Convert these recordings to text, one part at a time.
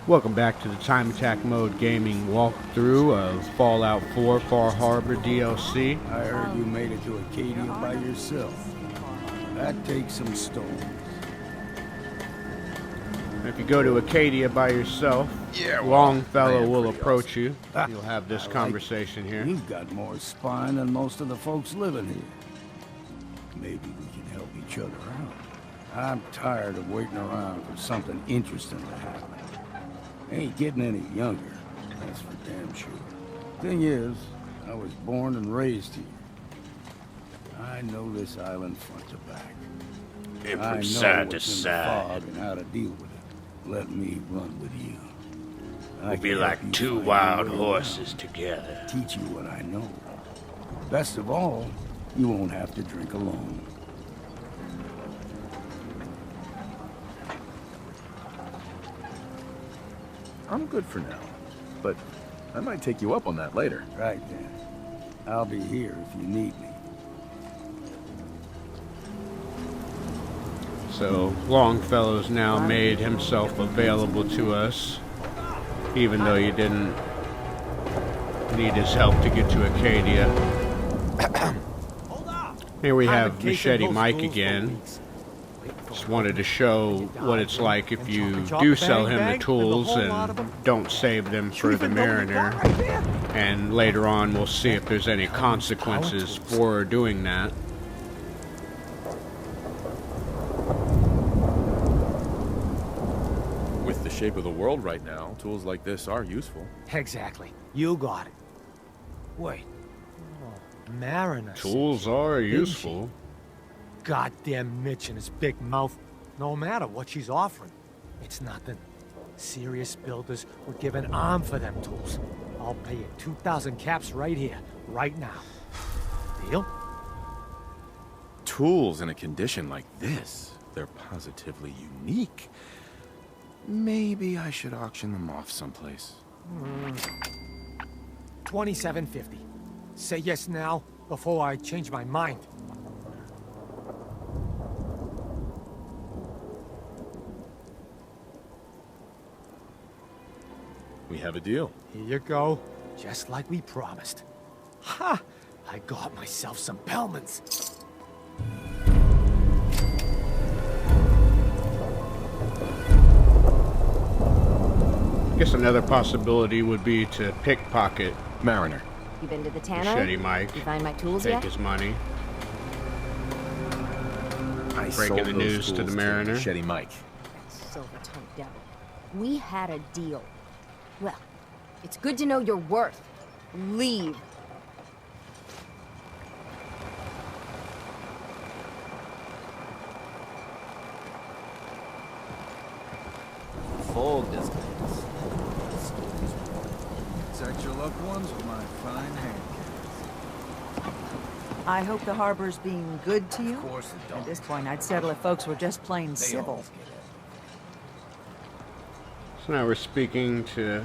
Welcome back to the Time Attack Mode Gaming walkthrough of Fallout 4 Far Harbor DLC. I heard you made it to Acadia by yourself. That takes some stones. If you go to Acadia by yourself, Longfellow will approach you. You'll have this conversation here. You've got more spine than most of the folks living here. Maybe we can help each other out. I'm tired of waiting around for something interesting to happen. Ain't getting any younger, that's for damn sure. Thing is, I was born and raised here. I know this island front to back. From side to side. And how to deal with it. Let me run with you. We'll be like two wild horses together. Teach you what I know. Best of all, you won't have to drink alone. I'm good for now, but I might take you up on that later. Right then. I'll be here if you need me. So Longfellow's now made himself available to us, even though you didn't need his help to get to Acadia. Here we have Machete Mike again. Just wanted to show what it's like if you do sell him the tools and don't save them for the Mariner. And later on we'll see if there's any consequences for doing that. With the shape of the world right now, tools like this are useful. Exactly. You got it. Wait. Oh, Mariner. Tools are useful. Goddamn Mitch and his big mouth. No matter what she's offering, it's nothing. Serious builders would give an arm for them tools. I'll pay you 2,000 caps right here, right now. Deal? Tools in a condition like this, they're positively unique. Maybe I should auction them off someplace. $27.50. Say yes now, before I change my mind. We have a deal. Here you go, just like we promised. Ha! I got myself some Bellmans. I guess another possibility would be to pickpocket Mariner. You been to the tannery? Machete Mike. You find my tools Take yet? his money. I Breaking sold the those news to tools the Mariner. Machete Mike. That silver-tongued devil. We had a deal. Well, it's good to know your worth. Leave. Fold this place. Protect your loved ones with my fine hand. I hope the harbor's being good to you. Of course it don't. At this point, I'd settle if folks were just plain civil. So now we're speaking to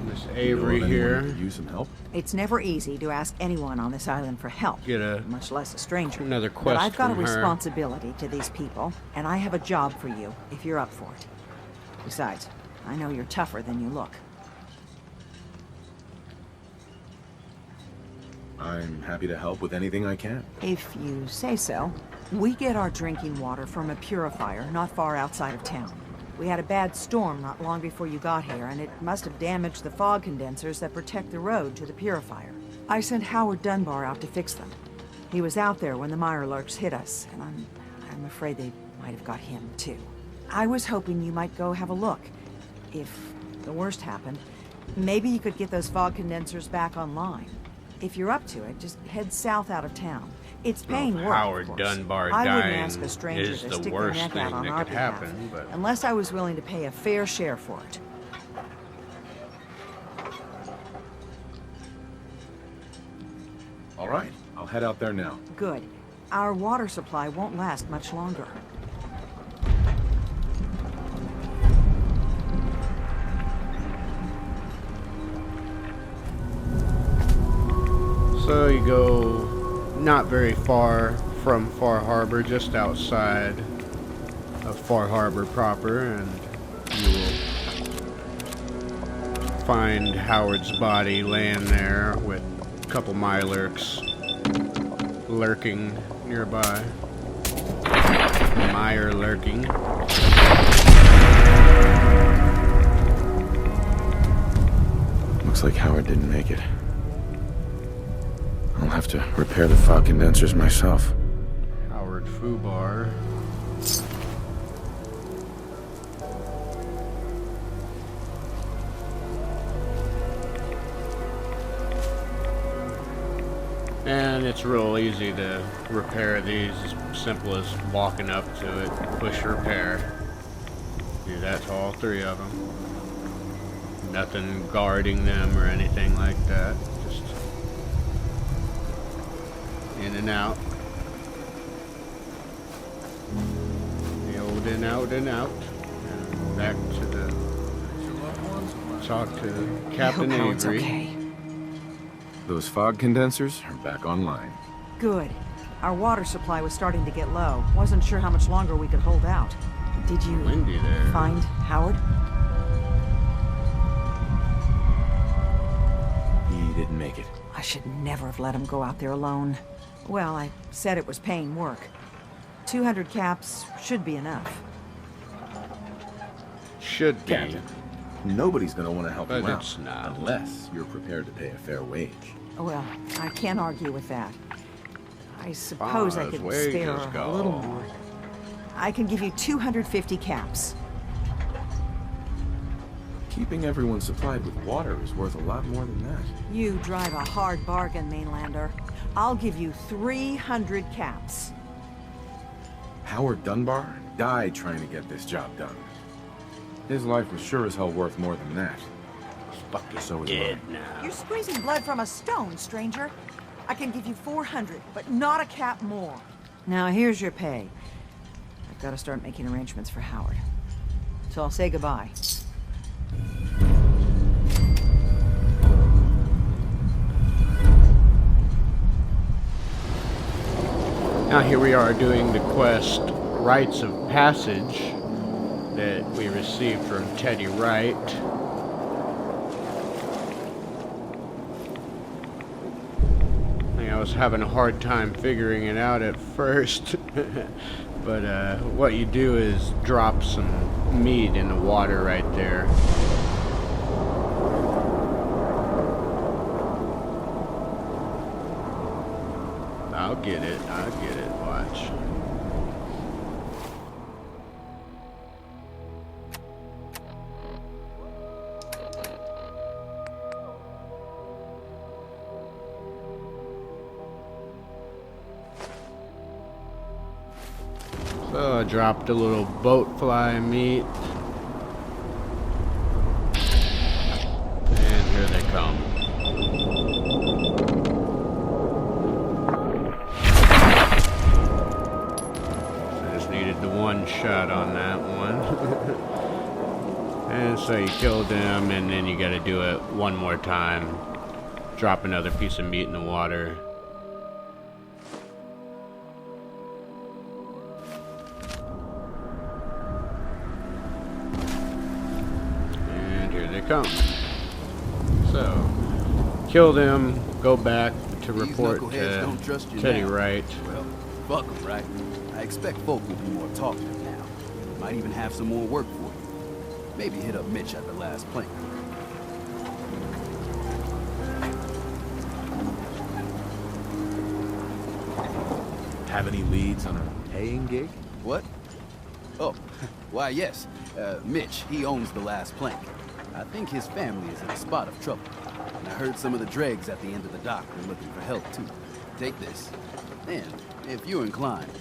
Miss You know Avery of anyone who here. could use some help? It's never easy to ask anyone on this island for help, Get much less a stranger. another But quest I've got a from her. responsibility to these people, and I have a job for you if you're up for it. Besides, I know you're tougher than you look. I'm happy to help with anything I can. If you say so. We get our drinking water from a purifier not far outside of town. We had a bad storm not long before you got here, and it must have damaged the fog condensers that protect the road to the purifier. I sent Howard Dunbar out to fix them. He was out there when the Mirelurks hit us, and I'm afraid they might have got him, too. I was hoping you might go have a look. If the worst happened, maybe you could get those fog condensers back online. If you're up to it, just head south out of town. It's paying work, Howard of course. Dunbar I wouldn't dying ask a stranger is to the stick their worst neck thing out on that our could behalf, happen, but unless I was willing to pay a fair share for it. All right, I'll head out there now. Good. Our water supply won't last much longer. So you go not very far from Far Harbor, just outside of Far Harbor proper, and you will find Howard's body laying there with a couple Mirelurks lurking nearby. Meyer lurking. Looks like Howard didn't make it. I'll have to repair the fog condensers myself. Howard Fubar. And it's real easy to repair these, as simple as walking up to it, push repair. Do that to all three of them. Nothing guarding them or anything like that. Just in and out. The old in, out, and out. And back to the... talk to Captain I hope Howard's Avery. okay. Those fog condensers are back online. Good. Our water supply was starting to get low. Wasn't sure how much longer we could hold out. Did you Windy there. find Howard? He didn't make it. I should never have let him go out there alone. Well, I said it was paying work. 200 caps should be enough. Should be. Captain, nobody's gonna want to help But you out. it's not. Unless you're prepared to pay a fair wage. Well, I can't argue with that. I suppose I As could wages spare a go. little more. I can give you 250 caps. Keeping everyone supplied with water is worth a lot more than that. You drive a hard bargain, Mainlander. I'll give you 300 caps. Howard Dunbar died trying to get this job done. His life was sure as hell worth more than that. Fucking So is dead mine. now. You're squeezing blood from a stone, stranger. I can give you 400, but not a cap more. Now here's your pay. I've got to start making arrangements for Howard. So I'll say goodbye. Now here we are doing the quest Rites of Passage that we received from Teddy Wright. I was having a hard time figuring it out at first, but what you do is drop some meat in the water right there. I'll get it, watch. So I dropped a little boat fly meat. And here they come. I just needed the one shot on that one. And so you killed them, and then you gotta do it one more time. Drop another piece of meat in the water. Come. So, kill them, go back to report to Teddy Wright. Well, fuck 'em, right? I expect folk will be more talkative now. Might even have some more work for you. Maybe hit up Mitch at the last plank. Have any leads on a paying gig? What? Oh, why yes. Mitch, he owns the last plank. I think his family is in a spot of trouble. And I heard some of the dregs at the end of the dock were looking for help too. Take this. And, if you're inclined,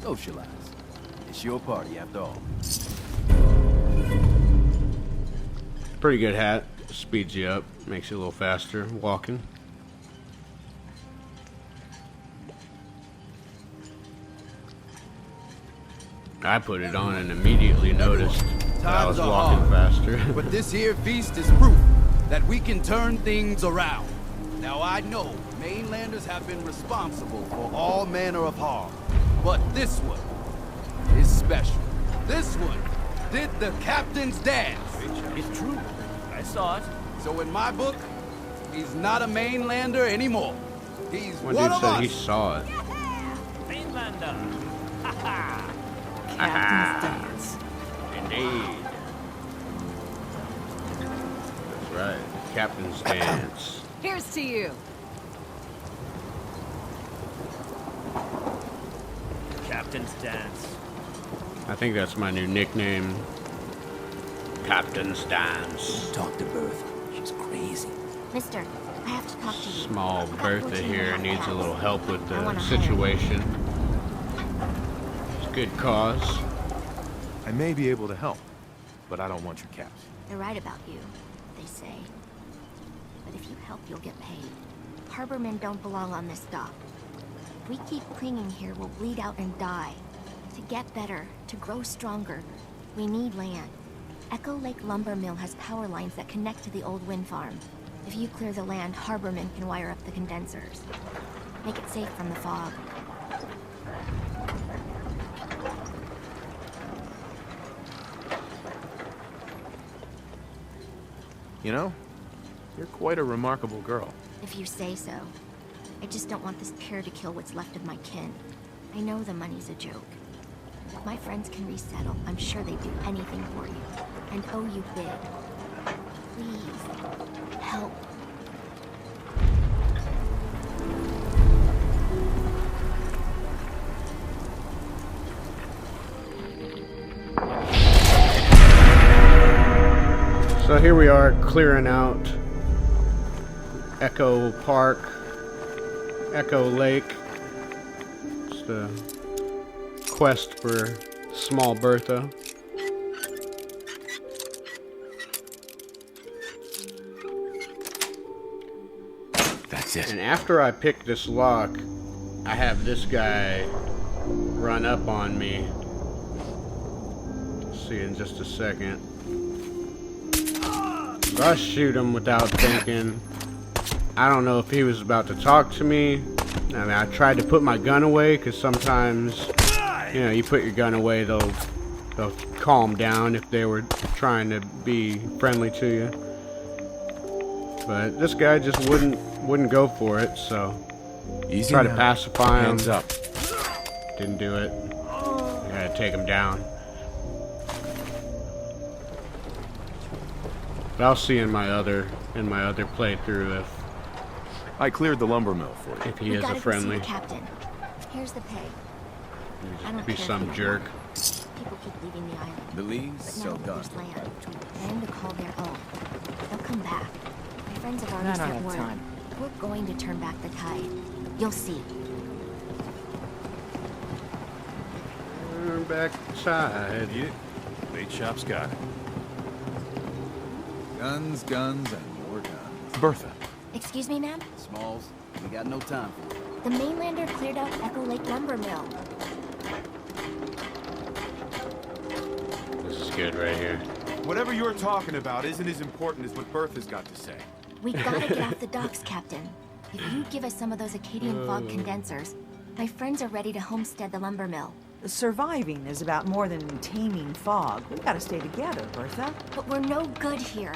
socialize. It's your party after all. Pretty good hat. Speeds you up. Makes you a little faster walking. I put it on and immediately noticed that I was walking faster. But this here feast is proof that we can turn things around. Now I know mainlanders have been responsible for all manner of harm, but this one is special. This one did the captain's dance. It's true. I saw it. So in my book, he's not a mainlander anymore. He's One one dude of said us. he saw it. Mainlander. Captain's dance. Indeed. That's right. Captain's dance. Here's to you. Captain's dance. I think that's my new nickname. Captain's dance. Talk to Bertha. She's crazy. Mister, I have to talk to you. Small Bertha here needs a little help with I the wanna hire situation. It's a good cause. I may be able to help, but I don't want your caps. They're right about you, they say. But if you help, you'll get paid. Harbormen don't belong on this dock. If we keep clinging here, we'll bleed out and die. To get better, to grow stronger, we need land. Echo Lake Lumber Mill has power lines that connect to the old wind farm. If you clear the land, Harbormen can wire up the condensers. Make it safe from the fog. You know, you're quite a remarkable girl. If you say so. I just don't want this pier to kill what's left of my kin. I know the money's a joke. If my friends can resettle, I'm sure they'd do anything for you. And owe you big. Please, help. So here we are clearing out Echo Park, Echo Lake. It's the quest for small Bertha. That's it. And after I pick this lock, I have this guy run up on me. See in just a second. So I shoot him without thinking. I don't know if he was about to talk to me. I mean, I tried to put my gun away because sometimes, you know, you put your gun away, they'll calm down if they were trying to be friendly to you. But this guy just wouldn't go for it, so Easy try to now. pacify him. Hands up. Didn't do it. I gotta take him down. But I'll see in my other playthrough I cleared the lumber mill for you. if he We is gotta a go see friendly. the captain. Here's the pay. I don't Be care some if jerk. People keep leaving the island. Belize, But so now done. there's land. Land to call their own. They'll come back. My friends have I already don't sent have word. time. We're going to turn back the tide. You'll see. Turn back side. Yeah. Bait shop's got it. Guns, guns, and more guns. Bertha. Excuse me, ma'am? Smalls, we got no time for it. The mainlander cleared out Echo Lake Lumber Mill. This is good right here. Whatever you're talking about isn't as important as what Bertha's got to say. We gotta get off the docks, Captain. If you give us some of those Acadian fog condensers, my friends are ready to homestead the lumber mill. Surviving is about more than taming fog. We gotta stay together, Bertha. But we're no good here.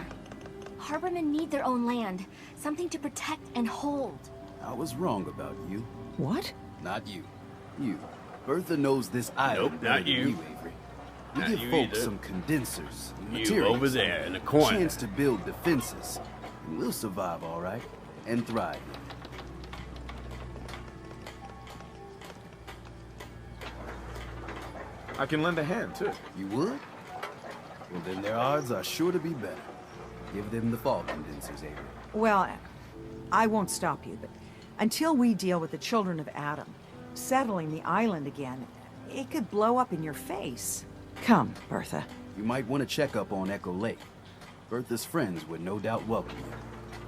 Harbormen need their own land, something to protect and hold. I was wrong about you. What? Not you. You. Bertha knows this island Nope, better not than you. Avery. We Not give you folks either. some condensers, You materials, over there in the corner. chance to build defenses, and we'll survive all right, and thrive. I can lend a hand, too. You would? Well, then their odds are sure to be better. Give them the fog condensers, Avery. Well, I won't stop you, but until we deal with the children of Adam, settling the island again, it could blow up in your face. Come, Bertha. You might want to check up on Echo Lake. Bertha's friends would no doubt welcome you.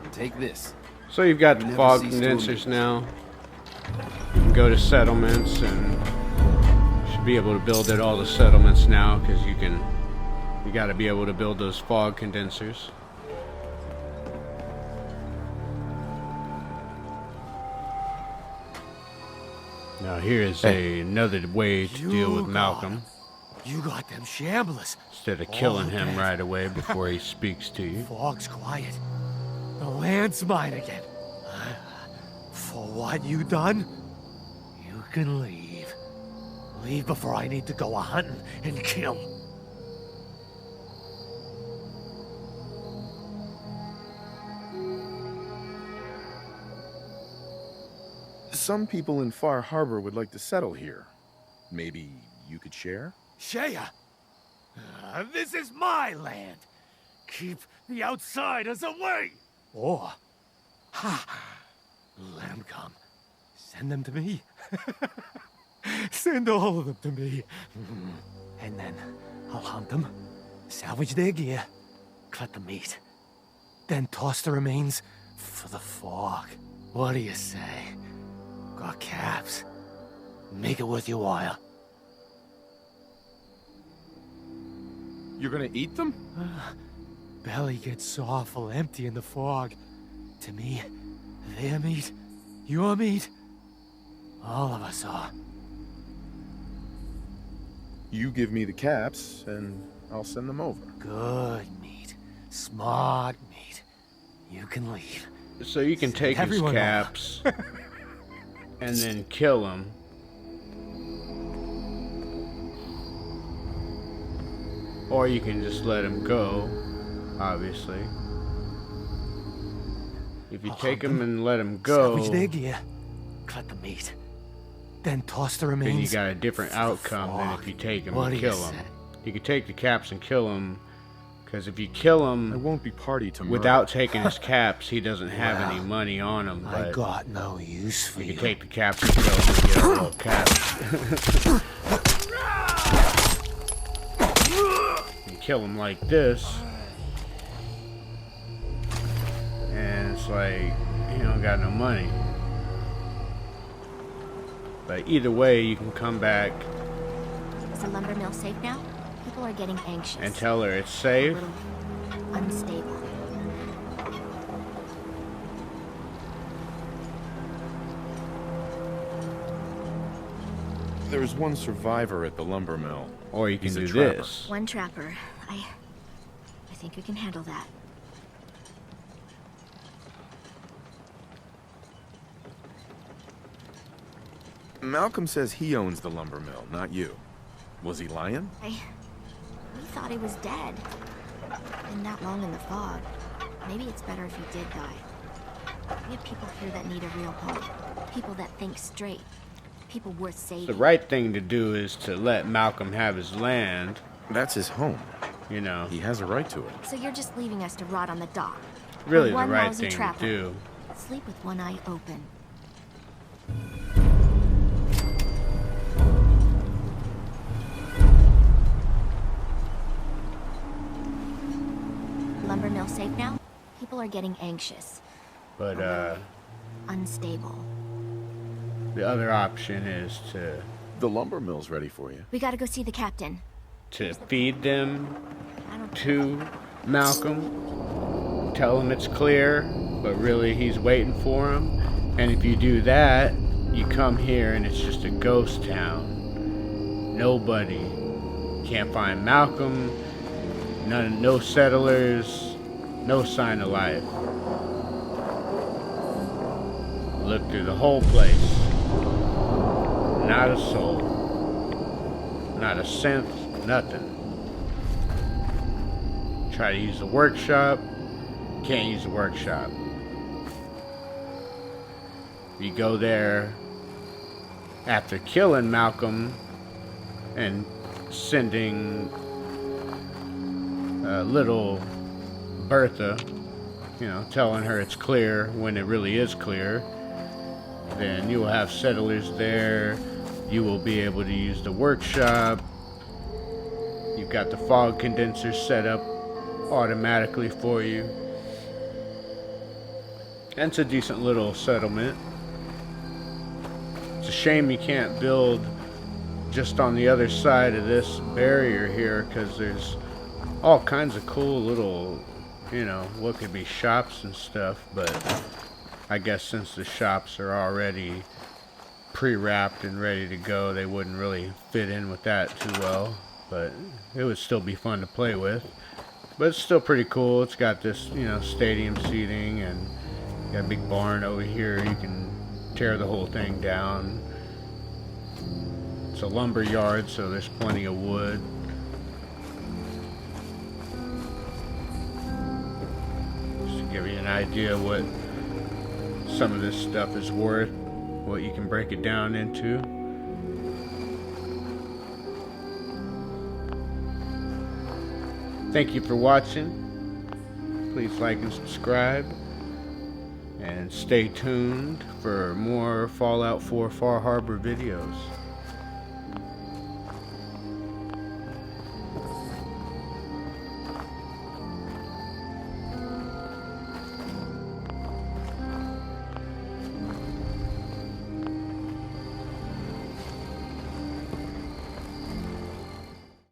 And take this. So you've got You the never fog cease to condensers amaze. now. You can go to settlements and you should be able to build at all the settlements now because you got to be able to build those fog condensers. Now here is another way to deal with Malcom. You got them shamblers. Instead of killing All him dead. right away before he speaks to you. Fog's quiet. The land's mine again. For what you done, you can leave. Leave before I need to go a-hunting and kill. Some people in Far Harbor would like to settle here. Maybe you could share? Shea, this is my land. Keep the outsiders away. Or, let them come. Send them to me. Send all of them to me. And then I'll hunt them, salvage their gear, cut the meat, then toss the remains for the fog. What do you say? Got caps. Make it worth your while. You're gonna eat them? Belly gets awful empty in the fog. To me, their meat, your meat, all of us are. You give me the caps, and I'll send them over. Good meat, smart meat. You can leave. So you can take his Everyone caps and then kill him. Or you can just let him go, obviously. If you take him and let him go, Salvage their gear, cut the meat, then toss the remains. then you got a different outcome than if you take him What and do you kill him. say? You can take the caps and kill him, because if you kill I him won't be party to murder. without taking his caps, he doesn't have Well, any money on him. I But got no use for you you. can take the caps and kill him and get a little caps. You kill him like this, and it's like you don't got no money. But either way, you can come back Is the lumber mill safe now? People are getting anxious. and tell her it's A safe. little unstable. There's one survivor at the lumber mill. Or you can He's a do trapper. this. One trapper. I think we can handle that. Malcom says he owns the lumber mill, not you. Was he lying? We thought he was dead. Been that long in the fog. Maybe it's better if he did die. We have people here that need a real home. People that think straight. People worth saving. The right thing to do is to let Malcolm have his land, That's his home. you know. He has a right to it. So you're just leaving us to rot on the dock. Really For the one right lousy thing to trapper. do. Sleep with one eye open. Lumber mill safe now? People are getting anxious. But Unstable. the other option is The lumber mill's ready for you. We gotta go see the captain. to feed them I don't to Malcolm, tell him it's clear, but really he's waiting for him. And if you do that, you come here and it's just a ghost town. Nobody. Can't find Malcolm, no settlers, no sign of life. Look through the whole place. Not a soul. Not a synth, nothing. Try to use the workshop, can't use the workshop. You go there after killing Malcolm and sending little Bertha, telling her it's clear when it really is clear. Then you will have settlers there. You will be able to use the workshop. You've got the fog condenser set up automatically for you. And it's a decent little settlement. It's a shame you can't build just on the other side of this barrier here, because there's all kinds of cool little, what could be shops and stuff, but I guess since the shops are already pre-wrapped and ready to go, they wouldn't really fit in with that too well. but it would still be fun to play with. But it's still pretty cool. It's got this, you know, stadium seating, and got a big barn over here. You can tear the whole thing down. It's a lumber yard, so there's plenty of wood. Just to give you an idea what some of this stuff is worth, what you can break it down into. Thank you for watching. Please like and subscribe. And stay tuned for more Fallout 4 Far Harbor videos.